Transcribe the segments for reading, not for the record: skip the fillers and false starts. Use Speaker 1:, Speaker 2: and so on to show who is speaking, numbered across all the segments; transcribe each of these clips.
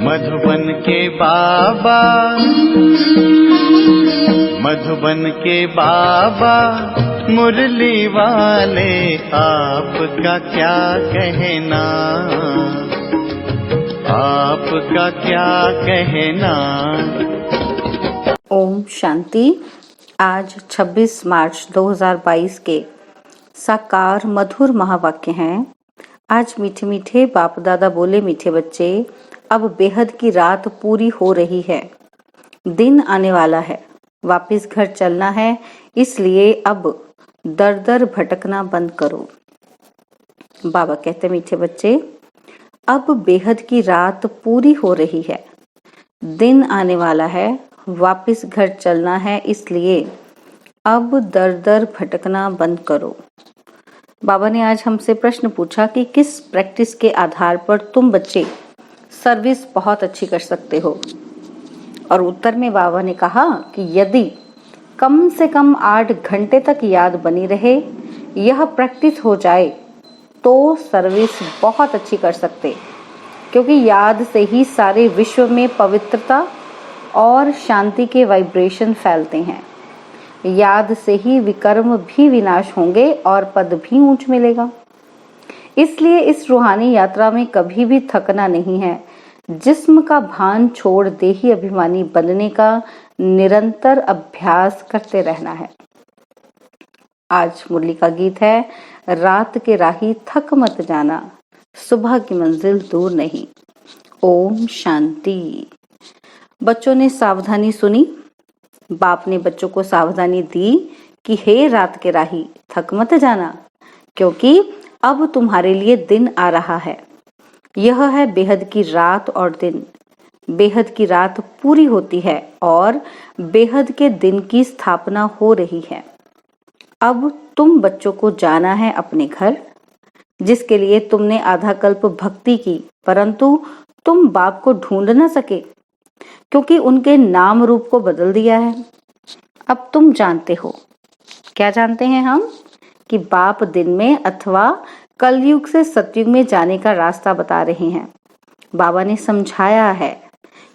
Speaker 1: मधुबन के बाबा, मधुबन के बाबा मुरली वाले, आपका क्या कहना, आपका क्या कहना।
Speaker 2: ओम शांति। आज 26 मार्च 2022 के साकार मधुर महावाक्य हैं। आज मीठे मीठे बाप दादा बोले, मीठे बच्चे, अब बेहद की रात पूरी हो रही है, दिन आने वाला है, वापिस घर चलना है, इसलिए अब दर दर भटकना बंद करो। बाबा कहते, मीठे बच्चे, अब बेहद की रात पूरी हो रही है, दिन आने वाला है, वापिस घर चलना है, इसलिए अब दर दर भटकना बंद करो। बाबा ने आज हमसे प्रश्न पूछा कि किस प्रैक्टिस के आधार पर तुम बच्चे सर्विस बहुत अच्छी कर सकते हो। और उत्तर में बाबा ने कहा कि यदि कम से कम 8 घंटे तक याद बनी रहे, यह प्रैक्टिस हो जाए तो सर्विस बहुत अच्छी कर सकते, क्योंकि याद से ही सारे विश्व में पवित्रता और शांति के वाइब्रेशन फैलते हैं। याद से ही विकर्म भी विनाश होंगे और पद भी ऊंच मिलेगा। इसलिए इस रूहानी यात्रा में कभी भी थकना नहीं है। जिस्म का भान छोड़ देही अभिमानी बनने का निरंतर अभ्यास करते रहना है। आज मुरली का गीत है, रात के राही थक मत जाना, सुबह की मंजिल दूर नहीं। ओम शांति। बच्चों ने सावधानी सुनी। बाप ने बच्चों को सावधानी दी कि हे रात के राही, थक मत जाना, क्योंकि अब तुम्हारे लिए दिन आ रहा है। यह है बेहद की रात और दिन। बेहद की रात पूरी होती है और बेहद के दिन की स्थापना हो रही है। अब तुम बच्चों को जाना है अपने घर, जिसके लिए तुमने आधा कल्प भक्ति की, परंतु तुम बाप को ढूंढ न सके, क्योंकि उनके नाम रूप को बदल दिया है। अब तुम जानते हो। क्या जानते हैं हम? कि बाप दिन में अथवा कलयुग से सतयुग में जाने का रास्ता बता रहे हैं। बाबा ने समझाया है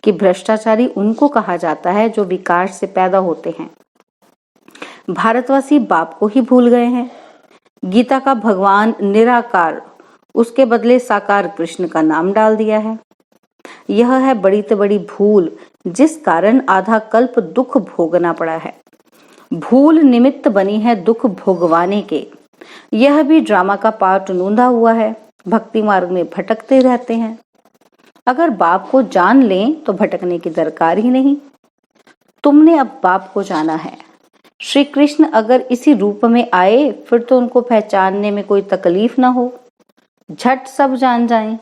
Speaker 2: कि भ्रष्टाचारी उनको कहा जाता है जो विकार से पैदा होते हैं। भारतवासी बाप को ही भूल गए हैं। गीता का भगवान निराकार, उसके बदले साकार कृष्ण का नाम डाल दिया है। यह है बड़ी से बड़ी भूल, जिस कारण आधा कल्प दुख भोगना पड़ा है। भूल निमित्त बनी है दुख भोगवाने के। यह भी ड्रामा का पार्ट नूंदा हुआ है। भक्ति मार्ग में भटकते रहते हैं। अगर बाप को जान लें तो भटकने की दरकार ही नहीं। तुमने अब बाप को जाना है। श्री कृष्ण अगर इसी रूप में आए, फिर तो उनको पहचानने में कोई तकलीफ ना हो, झट सब जान जाएं।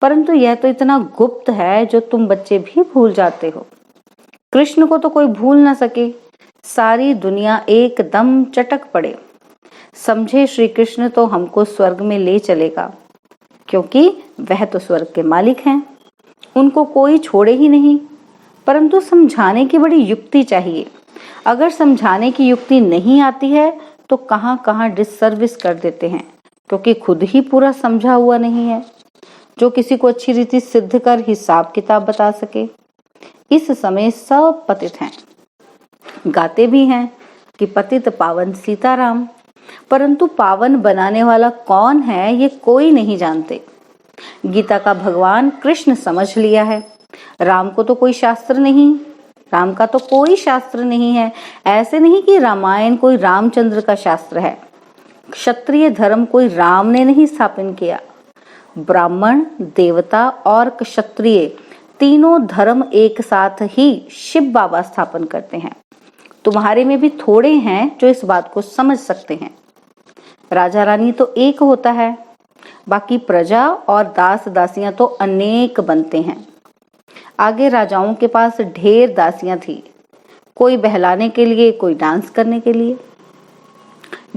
Speaker 2: परंतु यह तो इतना गुप्त है जो तुम बच्चे भी भूल जाते हो। कृष्ण को तो कोई भूल ना सके। सारी दुनिया एकदम चटक पड़े। समझे श्री कृष्ण तो हमको स्वर्ग में ले चलेगा, क्योंकि वह तो स्वर्ग के मालिक हैं। उनको कोई छोड़े ही नहीं। परंतु समझाने की बड़ी युक्ति चाहिए। अगर समझाने की युक्ति नहीं आती है तो कहां कहां डिससर्विस कर देते हैं, क्योंकि खुद ही पूरा समझा हुआ नहीं है। जो किसी को अच्छी रीति सिद्ध कर हिसाब किताब बता सके। इस समय सब पतित हैं। गाते भी हैं कि पतित पावन सीताराम, परंतु पावन बनाने वाला कौन है ये कोई नहीं जानते। गीता का भगवान कृष्ण समझ लिया है। राम को तो कोई शास्त्र नहीं, राम का तो कोई शास्त्र नहीं है। ऐसे नहीं कि रामायण कोई रामचंद्र का शास्त्र है। क्षत्रिय धर्म कोई राम ने नहीं स्थापन किया। ब्राह्मण, देवता और क्षत्रिय तीनों धर्म एक साथ ही शिव बाबा स्थापन करते हैं। तुम्हारे में भी थोड़े हैं जो इस बात को समझ सकते हैं। राजा रानी तो एक होता है, बाकी प्रजा और दास दासियां तो अनेक बनते हैं। आगे राजाओं के पास ढेर दासियां थी, कोई बहलाने के लिए, कोई डांस करने के लिए।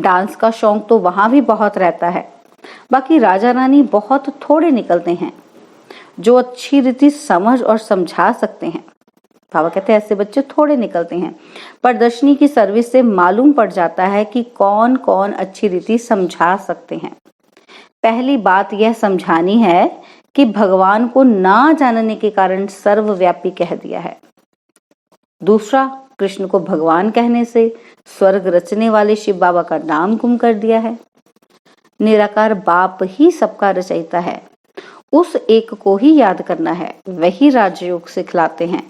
Speaker 2: डांस का शौक तो वहां भी बहुत रहता है। बाकी राजा रानी बहुत थोड़े निकलते हैं जो अच्छी रीति समझ और समझा सकते हैं। बाबा कहते हैं ऐसे बच्चे थोड़े निकलते हैं। प्रदर्शनी की सर्विस से मालूम पड़ जाता है कि कौन कौन अच्छी रीति समझा सकते हैं। पहली बात यह समझानी है कि भगवान को ना जानने के कारण सर्वव्यापी कह दिया है। दूसरा, कृष्ण को भगवान कहने से स्वर्ग रचने वाले शिव बाबा का नाम गुम कर दिया है। निराकार बाप ही सबका रचयिता है, उस एक को ही याद करना है, वही राजयोग सिखलाते हैं।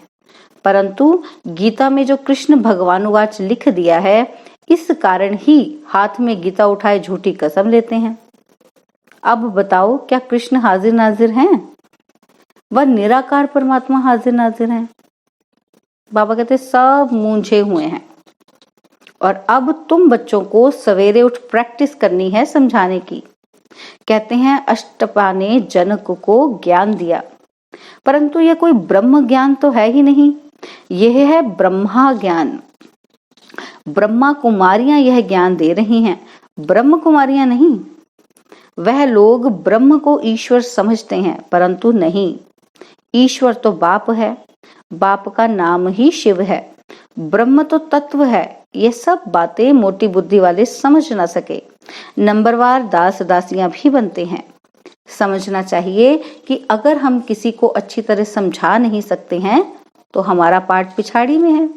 Speaker 2: परंतु गीता में जो कृष्ण भगवानुवाच लिख दिया है, इस कारण ही हाथ में गीता उठाए झूठी कसम लेते हैं। अब बताओ, क्या कृष्ण हाजिर नाजिर हैं? वह निराकार परमात्मा हाजिर नाजिर हैं। बाबा कहते सब मूंझे हुए हैं। और अब तुम बच्चों को सवेरे उठ प्रैक्टिस करनी है समझाने की। कहते हैं अष्टपा ने जनक को ज्ञान दिया, परंतु यह कोई ब्रह्म ज्ञान तो है ही नहीं, यह है ब्रह्मा ज्ञान। ब्रह्मा कुमारियां यह ज्ञान दे रही हैं, ब्रह्म कुमारियां नहीं। वह लोग ब्रह्म को ईश्वर समझते हैं, परंतु नहीं, ईश्वर तो बाप है, बाप का नाम ही शिव है, ब्रह्म तो तत्व है। ये सब बातें मोटी बुद्धि वाले समझ ना सके, नंबरवार दास दासियां भी बनते हैं। समझना चाहिए कि अगर हम किसी को अच्छी तरह समझा नहीं सकते हैं तो हमारा पाठ पिछाड़ी में है,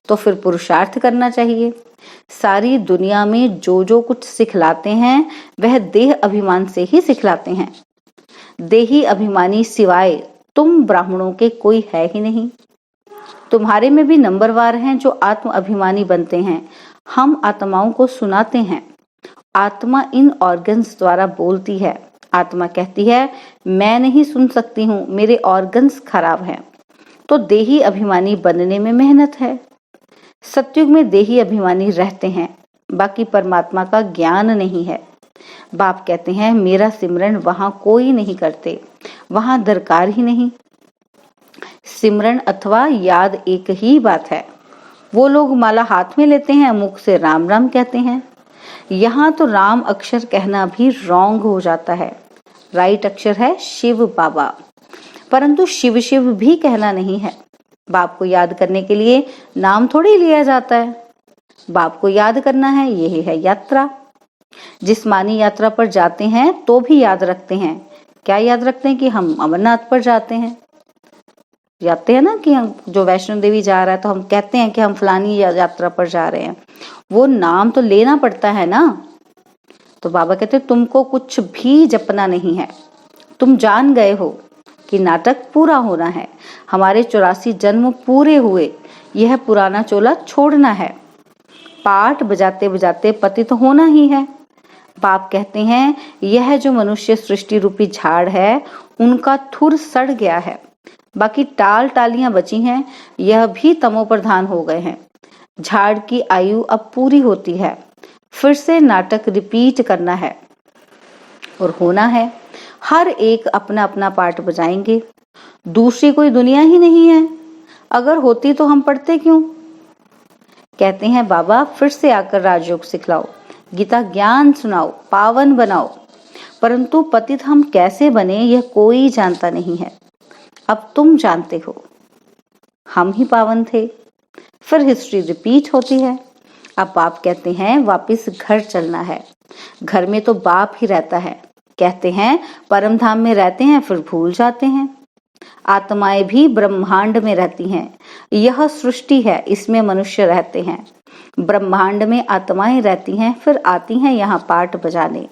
Speaker 2: तो फिर पुरुषार्थ करना चाहिए। सारी दुनिया में जो कुछ सिखलाते हैं वह देह अभिमान से ही सिखलाते हैं। देही अभिमानी सिवाय तुम ब्राह्मणों के कोई है ही नहीं। तुम्हारे में भी नंबरवार हैं जो आत्म अभिमानी बनते हैं। हम आत्माओं को सुनाते हैं। आत्मा इन ऑर्गन्स द्वारा बोलती है। आत्मा कहती है मैं नहीं सुन सकती हूँ, मेरे ऑर्गन्स खराब हैं। तो देही अभिमानी बनने में मेहनत है। सतयुग में देही अभिमानी रहते हैं, बाकी परमात्मा का ज्ञान नहीं है। बाप कहते हैं मेरा सिमरन वहां कोई नहीं करते, वहां दरकार ही नहीं। सिमरन अथवा याद एक ही बात है। वो लोग माला हाथ में लेते हैं, मुख से राम राम कहते हैं। यहाँ तो राम अक्षर कहना भी रॉन्ग हो जाता है। राइट अक्षर है शिव बाबा, परंतु शिव शिव भी कहना नहीं है। बाप को याद करने के लिए नाम थोड़ी लिया जाता है। बाप को याद करना है, यही है यात्रा। जिस्मानी यात्रा पर जाते हैं तो भी याद रखते हैं। क्या याद रखते हैं? कि हम अमरनाथ पर जाते हैं। जाते हैं ना, कि हम जो वैष्णो देवी जा रहा है तो हम कहते हैं कि हम फलानी यात्रा पर जा रहे हैं। वो नाम तो लेना पड़ता है ना। तो बाबा कहते तुमको कुछ भी जपना नहीं है, तुम जान गए हो कि नाटक पूरा होना है। हमारे 84 जन्म पूरे हुए, यह पुराना चोला छोड़ना है। पाठ बजाते बजाते पतित होना ही है। बाप कहते हैं यह जो मनुष्य सृष्टि रूपी झाड़ है उनका थुर सड़ गया है, बाकी टाल टालियां बची हैं, यह भी तमो प्रधान हो गए हैं। झाड़ की आयु अब पूरी होती है, फिर से नाटक रिपीट करना है और होना है। हर एक अपना अपना पार्ट बजाएंगे। दूसरी कोई दुनिया ही नहीं है, अगर होती तो हम पढ़ते क्यों? कहते हैं बाबा फिर से आकर राजयोग सिखलाओ, गीता ज्ञान सुनाओ, पावन बनाओ। परंतु पतित हम कैसे बने यह कोई जानता नहीं है। अब तुम जानते हो, हम ही पावन थे। फिर हिस्ट्री रिपीट होती है। अब बाप कहते हैं वापस घर चलना है। घर में तो बाप ही रहता है। कहते हैं परम धाम में रहते हैं, फिर भूल जाते हैं। आत्माएं भी ब्रह्मांड में रहती हैं। यह सृष्टि है, इसमें मनुष्य रहते हैं। ब्रह्मांड में आत्माएं रहती हैं, फिर आती हैं यहाँ पाठ बजाने।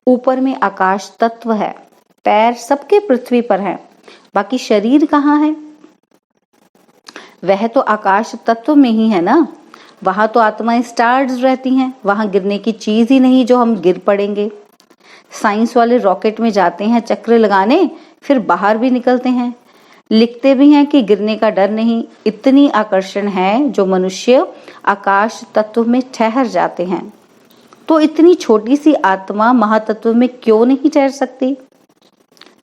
Speaker 2: ऊपर में आकाश तत्व है, पैर सबके पृथ्वी पर हैं, बाकी शरीर कहाँ है? वह तो आकाश तत्व में ही है ना। वहां तो आत्माएं स्टार्स रहती हैं, वहां गिरने की चीज ही नहीं जो हम गिर पड़ेंगे। साइंस वाले रॉकेट में जाते हैं चक्र लगाने, फिर बाहर भी निकलते हैं। लिखते भी हैं कि गिरने का डर नहीं। इतनी आकर्षण है जो मनुष्य आकाश तत्व में ठहर जाते हैं। तो इतनी छोटी सी आत्मा महातत्व में क्यों नहीं ठहर सकती?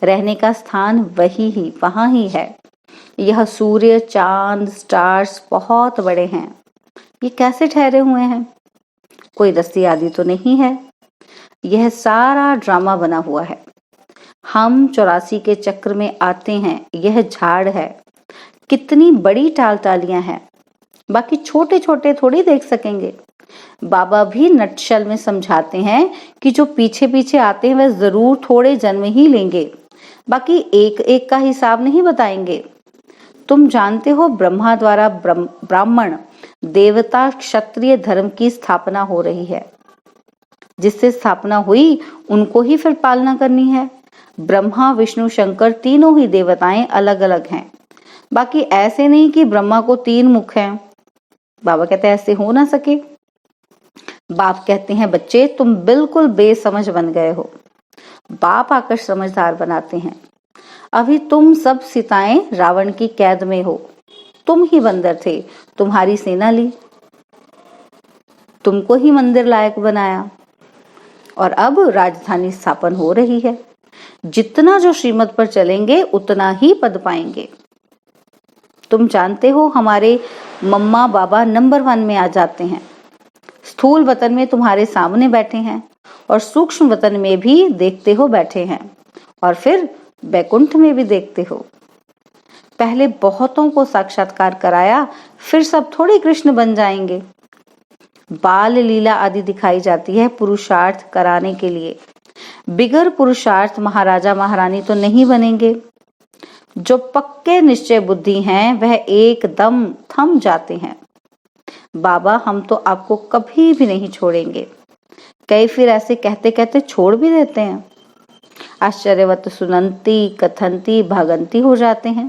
Speaker 2: रहने का स्थान वहां ही है। यह सूर्य, चांद, स्टार्स बहुत बड़े हैं। ये कैसे ठहरे हुए हैं? कोई रस्सी आदि तो नहीं है। यह सारा ड्रामा बना हुआ है। हम 84 के चक्र में आते हैं। यह झाड़ है। कितनी बड़ी टालियां हैं, बाकी छोटे छोटे थोड़ी देख सकेंगे। बाबा भी नटशल में समझाते हैं कि जो पीछे पीछे आते हैं वह जरूर थोड़े जन्म ही लेंगे। बाकी एक एक का हिसाब नहीं बताएंगे। तुम जानते हो ब्रह्मा द्वारा ब्राह्मण देवता क्षत्रिय धर्म की स्थापना हो रही है। जिससे स्थापना हुई उनको ही फिर पालना करनी है। ब्रह्मा विष्णु शंकर तीनों ही देवताएं अलग अलग हैं। बाकी ऐसे नहीं कि ब्रह्मा को 3 मुख हैं। बाबा कहते हैं ऐसे हो ना सके। बाप कहते हैं बच्चे तुम बिल्कुल बेसमझ बन गए हो। बाप आकर समझदार बनाते हैं। अभी तुम सब सीताएं रावण की कैद में हो। तुम ही बंदर थे, तुम्हारी सेना ली, तुमको ही मंदिर लायक बनाया और अब राजधानी स्थापन हो रही है। जितना जो श्रीमत पर चलेंगे उतना ही पद पाएंगे। तुम जानते हो हमारे मम्मा बाबा नंबर 1 में आ जाते हैं। स्थूल वतन में तुम्हारे सामने बैठे हैं और सूक्ष्म वतन में भी देखते हो बैठे हैं और फिर बैकुंठ में भी देखते हो। पहले बहुतों को साक्षात्कार कराया, फिर सब थोड़े कृष्ण बन जाएंगे। बाल लीला आदि दिखाई जाती है पुरुषार्थ कराने के लिए। बिगर पुरुषार्थ महाराजा महारानी तो नहीं बनेंगे। जो पक्के निश्चय बुद्धि हैं वह एकदम थम जाते हैं। बाबा हम तो आपको कभी भी नहीं छोड़ेंगे। कई फिर ऐसे कहते कहते छोड़ भी देते हैं। आश्चर्यवत सुनंती कथंती भागंती हो जाते हैं।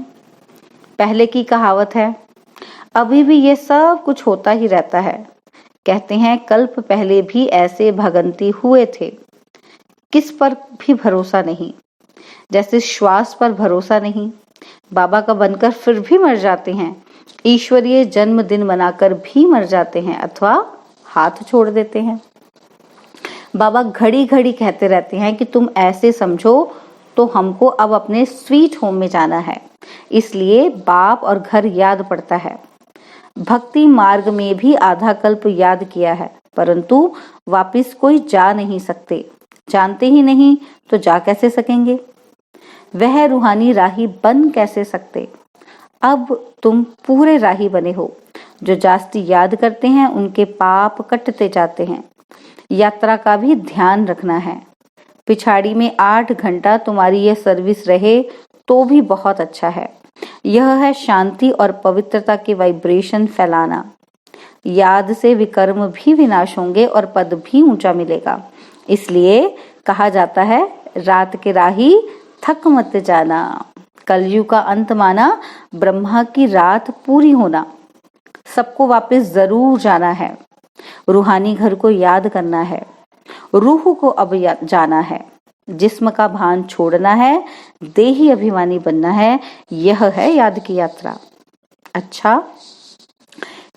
Speaker 2: पहले की कहावत है, अभी भी ये सब कुछ होता ही रहता है। कहते हैं कल्प पहले भी ऐसे भगंती हुए थे। किस पर भी भरोसा नहीं, जैसे श्वास पर भरोसा नहीं। बाबा का बनकर फिर भी मर जाते हैं। ईश्वरीय जन्मदिन मनाकर भी मर जाते हैं अथवा हाथ छोड़ देते हैं। बाबा घड़ी घड़ी कहते रहते हैं कि तुम ऐसे समझो तो हमको अब अपने स्वीट होम में जाना है, इसलिए बाप और घर याद पड़ता है। भक्ति मार्ग में भी आधा कल्प याद किया है, परंतु वापिस कोई जा नहीं सकते। जानते ही नहीं तो जा कैसे सकेंगे? वह रूहानी राही बन कैसे सकते? अब तुम पूरे राही बने हो। जो जास्ती याद करते हैं उनके पाप कटते जाते हैं। यात्रा का भी ध्यान रखना है। पिछाड़ी में 8 घंटा तुम्हारी यह सर्विस रहे तो भी बहुत अच्छा है। यह है शांति और पवित्रता के वाइब्रेशन फैलाना। याद से विकर्म भी विनाश होंगे और पद भी ऊंचा मिलेगा। इसलिए कहा जाता है रात के राही थक मत जाना। कलयुग का अंत माना ब्रह्मा की रात पूरी होना। सबको वापस जरूर जाना है। रूहानी घर को याद करना है। रूह को अब जाना है। जिस्म का भान छोड़ना है। देही अभिमानी बनना है। यह है याद की यात्रा। अच्छा,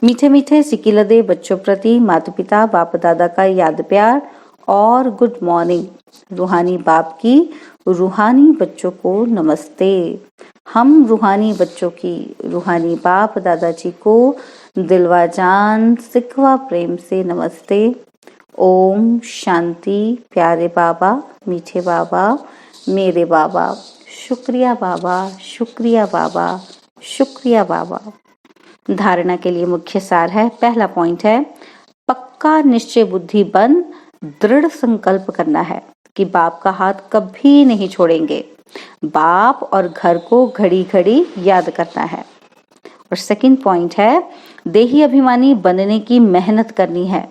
Speaker 2: मीठे मीठे सिकिलदे बच्चों प्रति माता पिता बाप दादा का याद प्यार और गुड मॉर्निंग। रूहानी बाप की रूहानी बच्चों को नमस्ते। हम रूहानी बच्चों की रूहानी बाप दादाजी को दिलवा जान सिखवा प्रेम से नमस्ते। ओम शांति। प्यारे बाबा, मीठे बाबा, मेरे बाबा, शुक्रिया बाबा, शुक्रिया बाबा, शुक्रिया बाबा। धारणा के लिए मुख्य सार है, पहला पॉइंट है पक्का निश्चय बुद्धि बन दृढ़ संकल्प करना है कि बाप का हाथ कभी नहीं छोड़ेंगे। बाप और घर को घड़ी घड़ी याद करना है। और सेकंड पॉइंट है देही अभिमानी बनने की मेहनत करनी है।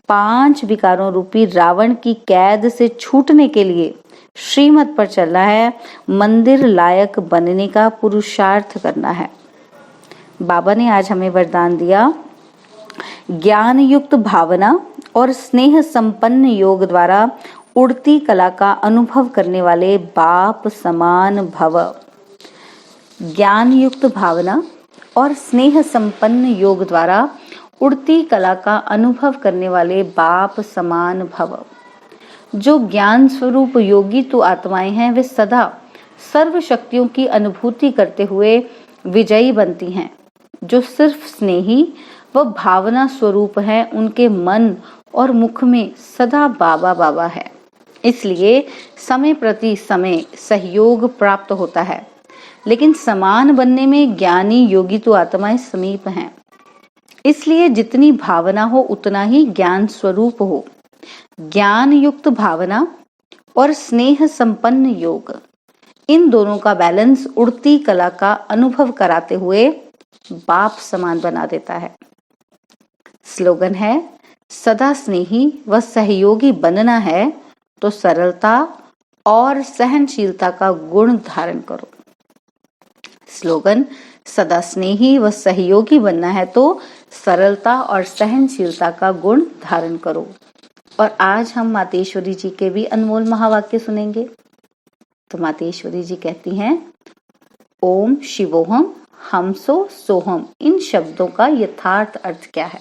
Speaker 2: 5 विकारों रूपी रावण की कैद से छूटने के लिए श्रीमत पर चलना है। मंदिर लायक बनने का पुरुषार्थ करना है। बाबा ने आज हमें वरदान दिया, ज्ञान युक्त भावना और स्नेह संपन्न योग द्वारा उड़ती कला का अनुभव करने वाले बाप समान भव। ज्ञान युक्त भावना और स्नेह संपन्न योग द्वारा उड़ती कला का अनुभव करने वाले बाप समान भव। जो ज्ञान स्वरूप योगी तो आत्माएं हैं, वे सदा सर्व शक्तियों की अनुभूति करते हुए विजयी बनती हैं। जो सिर्फ स्नेही व भावना स्वरूप है, उनके मन और मुख में सदा बाबा बाबा है। इसलिए समय प्रति समय सहयोग प्राप्त होता है। लेकिन समान बनने में ज्ञानी योगी तो आत्माएं समीप हैं। इसलिए जितनी भावना हो उतना ही ज्ञान स्वरूप हो। ज्ञान युक्त भावना और स्नेह संपन्न योग, इन दोनों का बैलेंस उड़ती कला का अनुभव कराते हुए बाप समान बना देता है। स्लोगन है, सदा स्नेही व सहयोगी बनना है तो सरलता और सहनशीलता का गुण धारण करो। स्लोगन, सदा स्नेही व सहयोगी बनना है तो सरलता और सहनशीलता का गुण धारण करो। और आज हम मातेश्वरी जी के भी अनमोल महावाक्य सुनेंगे। तो मातेश्वरी जी कहती हैं, ओम शिवोहम हमसो सोहम। इन शब्दों का यथार्थ अर्थ क्या है?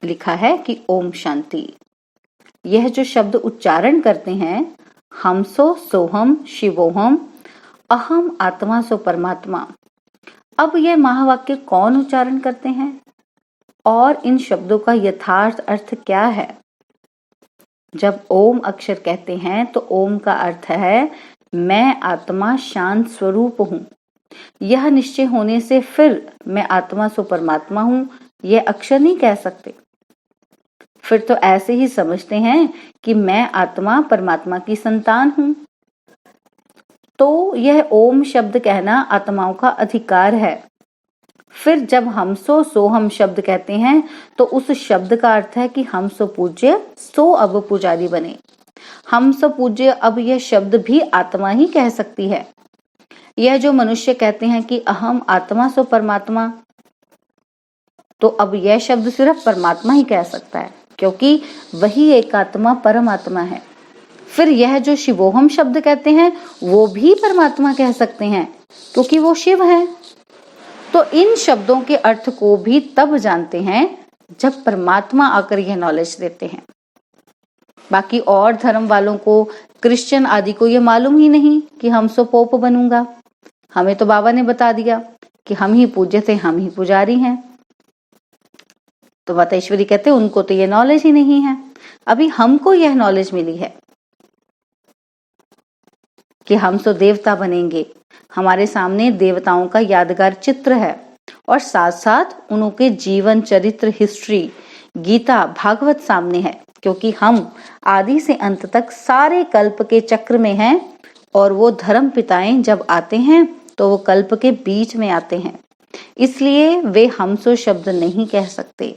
Speaker 2: लिखा है कि ओम शांति। यह जो शब्द उच्चारण करते हैं, हमसो सोहम शिवोहम, अहम आत्मा सो परमात्मा। अब यह महावाक्य कौन उच्चारण करते हैं और इन शब्दों का यथार्थ अर्थ क्या है? जब ओम अक्षर कहते हैं तो ओम का अर्थ है मैं आत्मा शांत स्वरूप हूं। यह निश्चय होने से फिर मैं आत्मा सो परमात्मा हूं यह अक्षर नहीं कह सकते। फिर तो ऐसे ही समझते हैं कि मैं आत्मा परमात्मा की संतान हूं। तो यह ओम शब्द कहना आत्माओं का अधिकार है। फिर जब हमसो सोहम शब्द कहते हैं तो उस शब्द का अर्थ है कि हम सो पूज्य सो अब पुजारी बने। हम सो पूज्य, अब यह शब्द भी आत्मा ही कह सकती है। यह जो मनुष्य कहते हैं कि अहम आत्मा सो परमात्मा, तो अब यह शब्द सिर्फ परमात्मा ही कह सकता है, क्योंकि वही एक आत्मा परमात्मा है। फिर यह जो शिवोहम शब्द कहते हैं वो भी परमात्मा कह सकते हैं, क्योंकि वो शिव है। तो इन शब्दों के अर्थ को भी तब जानते हैं जब परमात्मा आकर यह नॉलेज देते हैं। बाकी और धर्म वालों को, क्रिश्चियन आदि को यह मालूम ही नहीं कि हम सो पोप बनूंगा। हमें तो बाबा ने बता दिया कि हम ही पूज्य थे, हम ही पुजारी हैं। तो मातेश्वरी कहते हैं उनको तो यह नॉलेज ही नहीं है। अभी हमको यह नॉलेज मिली है कि हम सो देवता बनेंगे। हमारे सामने देवताओं का यादगार चित्र है और साथ साथ उनके जीवन चरित्र, हिस्ट्री, गीता, भागवत सामने है, क्योंकि हम आदि से अंत तक सारे कल्प के चक्र में हैं और वो धर्म पिताएं जब आते हैं तो वो कल्प के बीच में आते हैं। इसलिए वे हमसो शब्द नहीं कह सकते,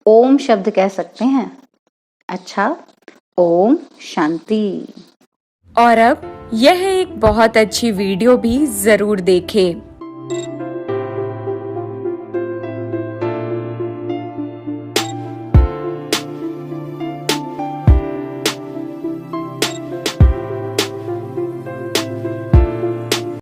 Speaker 2: ओम शब्द कह सकते हैं। अच्छा, ओम शांति।
Speaker 3: और अब यह एक बहुत अच्छी वीडियो भी जरूर देखें।